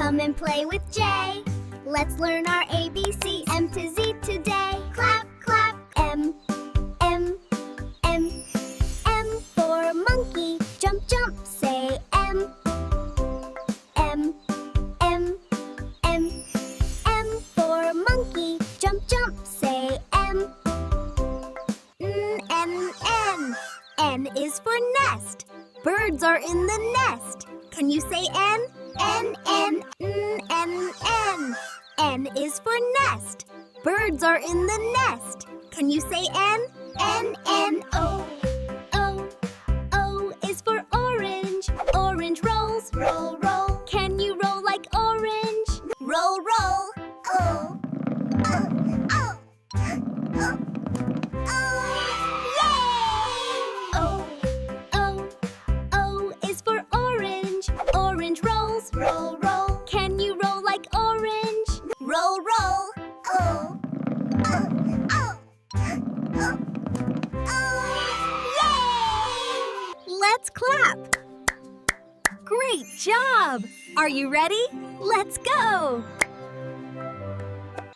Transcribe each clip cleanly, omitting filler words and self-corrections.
Come and play with J. Let's learn our ABCs. M to Z today. Clap, clap. M, M, M. M for monkey. Jump, jump. Say M. M, M, M. M for monkey. Jump, jump. Say M. N, N, N. N is for nest. Birds are in the nest. Can you say N? N, N, N, N, N. N is for nest. Birds are in the nest. Can you say N? N, N, O. O, O is for orange. Orange rolls. Roll, roll. Can you roll like orange? Roll, roll. O, O, O, O. Orange rolls. Roll, roll. Can you roll like orange? Roll, roll. Oh, oh, oh, oh, oh. Yay! Let's clap. Great job! Are you ready? Let's go!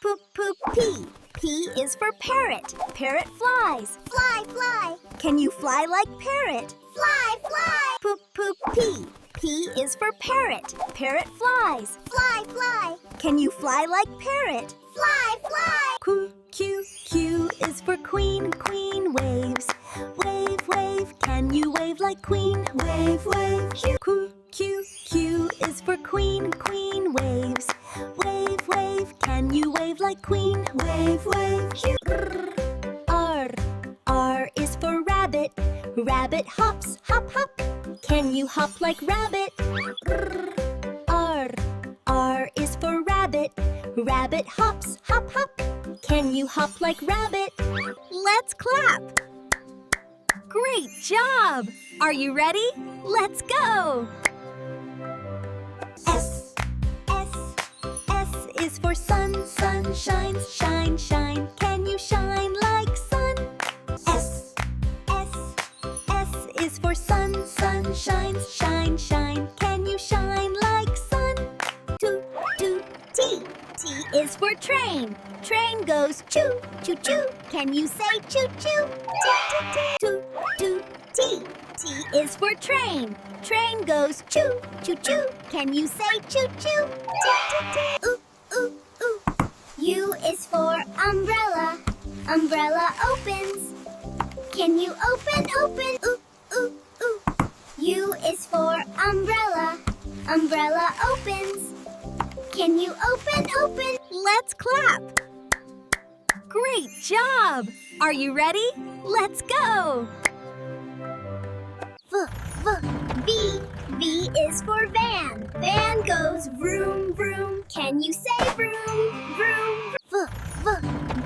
Poop, poop, pee. P is for parrot. Parrot flies. Fly, fly. Can you fly like parrot? Fly, fly. Poop, poop, pee. P is for parrot. Parrot flies. Fly, fly. Can you fly like parrot? Fly, fly. Q, Q, Q is for queen. Queen waves. Wave, wave. Can you wave like queen? Wave, wave. Q, Q, Q, Q is for queen. Queen waves. Wave, wave. Can you wave like queen? Wave, wave. Q, R, R is for rabbit. Rabbit hops, hop, hop. Can you hop like rabbit? R, R is for rabbit. Rabbit hops, hop, hop. Can you hop like rabbit? Let's clap. Great job! Are you ready? Let's go! S, S, S is for sun. Sun shines, shine, shine. Can you shine like sun? S, S, S is for sun. Sun shines, shine, shine. Can you shine like sun? Toot, toot, T. T is for train. Train goes choo, choo, choo. Can you say choo, choo? Toot, toot, toot, T. T is for train. Train goes choo, choo, choo. Can you say choo, choo? Ooh, ooh, ooh. U is for umbrella. Umbrella opens. Can you open, open? Ooh, ooh, ooh. U is for umbrella. Umbrella opens. Can you open, open? Let's clap. Great job! Are you ready? Let's go! V, V, V. V is for van. Van goes vroom, vroom. Can you say vroom, vroom? V, V,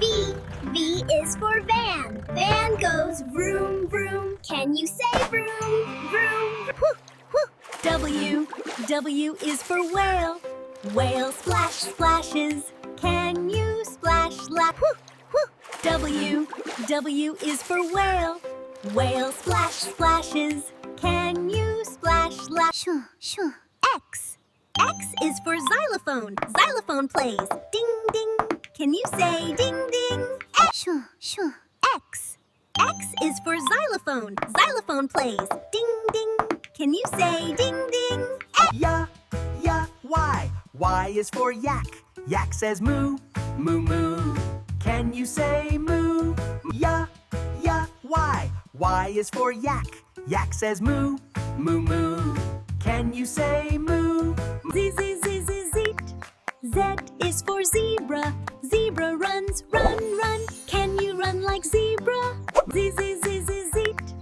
V. V is for van. Van goes vroom, vroom. Can you say vroom, vroom? Whoo, whoo. W, W is for whale. Whale splash, splashes. Can you splash, lap? Whoo, whoo. W, W is for whale. Whale splash, splashes. Can you splash, lap? Shoo, shoo. X, X is for xylophone. Xylophone plays. Ding, ding. Can you say ding, ding? X, shoo, shoo. X, X is for xylophone. Xylophone plays. Ding, ding. Can you say ding, ding? X. Ya, ya, Y. Y is for yak. Yak says moo, moo, moo. Can you say moo? Ya, ya, Y. Y is for yak. Yak says moo, moo, moo. Can you say moo? Z, Z, Z, Z, zeet. Z is for zebra. Zebra runs, run, run. Can you run like zebra? Z, Z, Z, Z, zeet.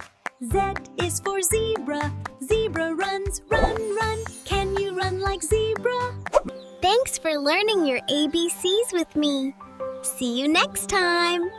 Z is for zebra. Zebra runs, run, run. Can you run like zebra? Thanks for learning your ABCs with me. See you next time.